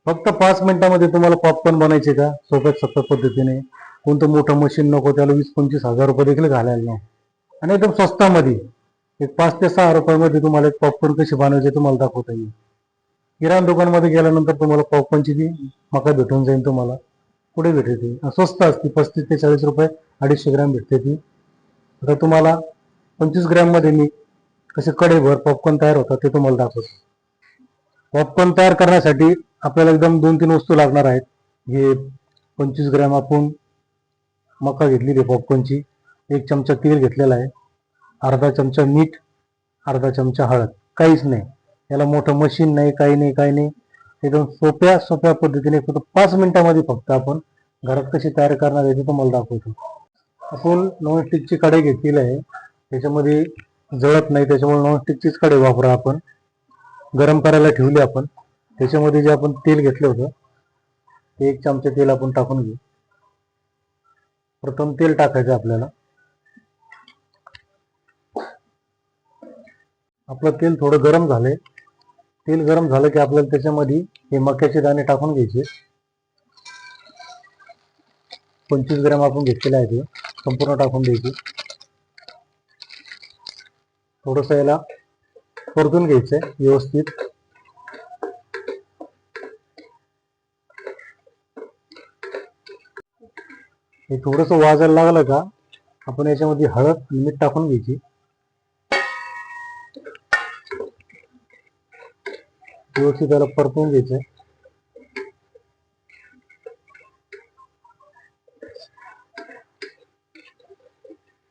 फक्त 5 मिनिटामध्ये तुम्हाला पॉपकॉर्न बनायचे का सोप्यात सोप्या पद्धतीने. कोणतं मोठं मशीन नको, त्याला 20-25 हजार रुपये देखील घालायला नाही, आणि एकदम स्वस्तामध्ये एक 5 ते 6 रुपयामध्ये तुम्हाला एक पॉपकॉर्न कसे बनवायचे तुम्हाला दाखवता येईल. किराणा दुकानमध्ये गेल्यानंतर तुम्हाला पॉपकॉर्नची ती मका भेटून जाईल. तुम्हाला कुठे भेटते ती स्वस्त असते, 35 ते 40 रुपये 250 ग्रॅम भेटते ती. आता तुम्हाला 25 ग्रॅम मध्ये मी कसे कडेभर पॉपकॉर्न तयार होतात ते तुम्हाला दाखवतो. पॉपकॉर्न तयार करण्यासाठी आपल्याला एकदम 2-3 वस्तू लागणार आहेत. हे 25 ग्रॅम आपण मका घेतलेली पॉपकॉर्नची, 1 चमचा तेल घेतलेला आहे, अर्धा चमचा मीठ, अर्धा चमचा हळद, काहीच नाही. याला मोठं मशीन नाही, काही नाही, काही नाही. एकदम सोप्या सोप्या पद्धतीने फक्त 5 मिनिटामध्ये फक्त आपण घरात कशी तयार करणार आहे ते तुम्हाला दाखवतो. आपण नॉनस्टिकची कढई घेतलेली आहे, त्याच्यामध्ये जळत नाही, त्याच्यामुळे नॉनस्टिकचीच कढई वापरा. आपण गरम करायला ठेवली, आपण त्याच्यामध्ये जे आपण तेल घेतलं होतं ते 1 चमचा तेल आपण टाकून घेऊ. प्रथम तेल टाकायचं आपल्याला. आपलं तेल थोडं गरम झालंय. तेल गरम झालं की आपल्याला त्याच्यामध्ये हे मक्याचे दाणे टाकून घ्यायचे. 25 ग्रॅम आपण घेतलेले आहे, ते संपूर्ण टाकून द्यायचे. थोडस याला परतून घ्यायचंय व्यवस्थित. हे थोडस वाजायला लागलं का आपण याच्यामध्ये हळद आणि मीठ टाकून घ्यायची. व्यवस्थित त्याला परतून घ्यायचंय.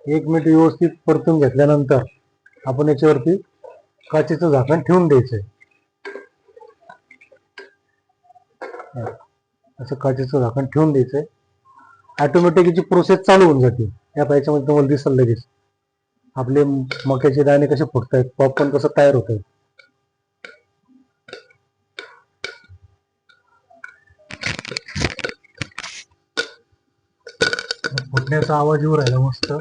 एक मिनिट व्यवस्थित परतून घेतल्यानंतर आपण याच्यावरती काचेचं झाकण ठेवून द्यायचंय. असं काचेचं झाकण ठेवून द्यायचंय. ऑटोमॅटिक याची प्रोसेस चालू होऊन जाते. या याच्यामध्ये तुम्हाला दिसेल लगेच आपले मक्याचे दाणे कसे फुटतायत, पॉपकॉर्न कसं तयार होत आहे. फुटण्याचा आवाज येऊ राहिला मस्त.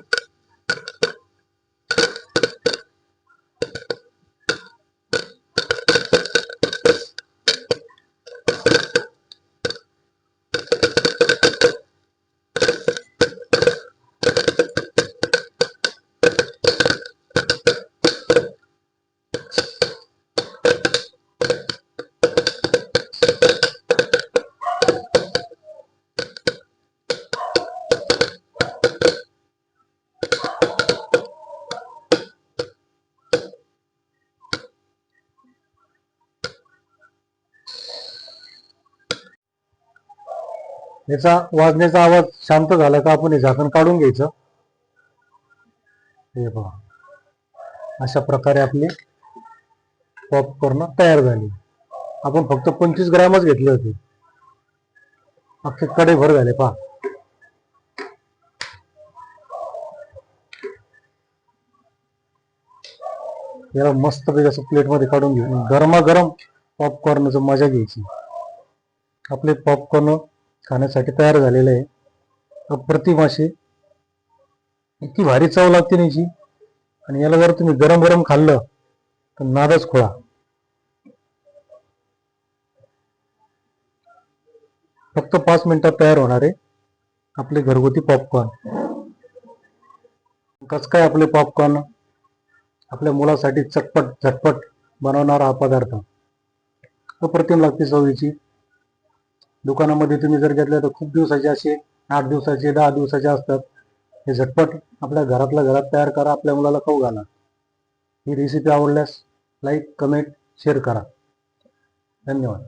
याचा वाजण्याचा आवाज शांत झाला का आपण हे झाकण काढून घ्यायचं. हे पहा, अशा प्रकारे आपले पॉपकॉर्न तयार झाले. आपण फक्त 25 ग्रॅमच घेतले होते, अख्खे कडे भर झाले. पहा, याला मस्त पैकी असं प्लेटमध्ये काढून घेऊन गरमागरम पॉपकॉर्नचं मजा घ्यायची. आपले पॉपकॉर्न खाण्यासाठी तयार झालेले आहे. अप्रतिम असे, इतकी भारी चव लागते याची. आणि याला जर तुम्ही गरम गरम खाल्लं तर नादच खुळा. फक्त 5 मिनिटात तयार होणारे आपले घरगुती पॉपकॉर्न. कसं काय आपले पॉपकॉर्न आपल्या मुलासाठी चटपट झटपट बनवणारा हा पदार्थ अप्रतिम लागते चवीची. दुकानामध्ये तुम्ही जर घेतले तर खूप दिवसाचे असे 8 दिवसाचे 10 दिवसाचे असतात. हे झटपट आपल्या घरातल्या घरात तयार करा, आपल्या मुलाला खाऊ घाला. ही रेसिपी आवडल्यास लाईक, कमेंट, शेअर करा. धन्यवाद.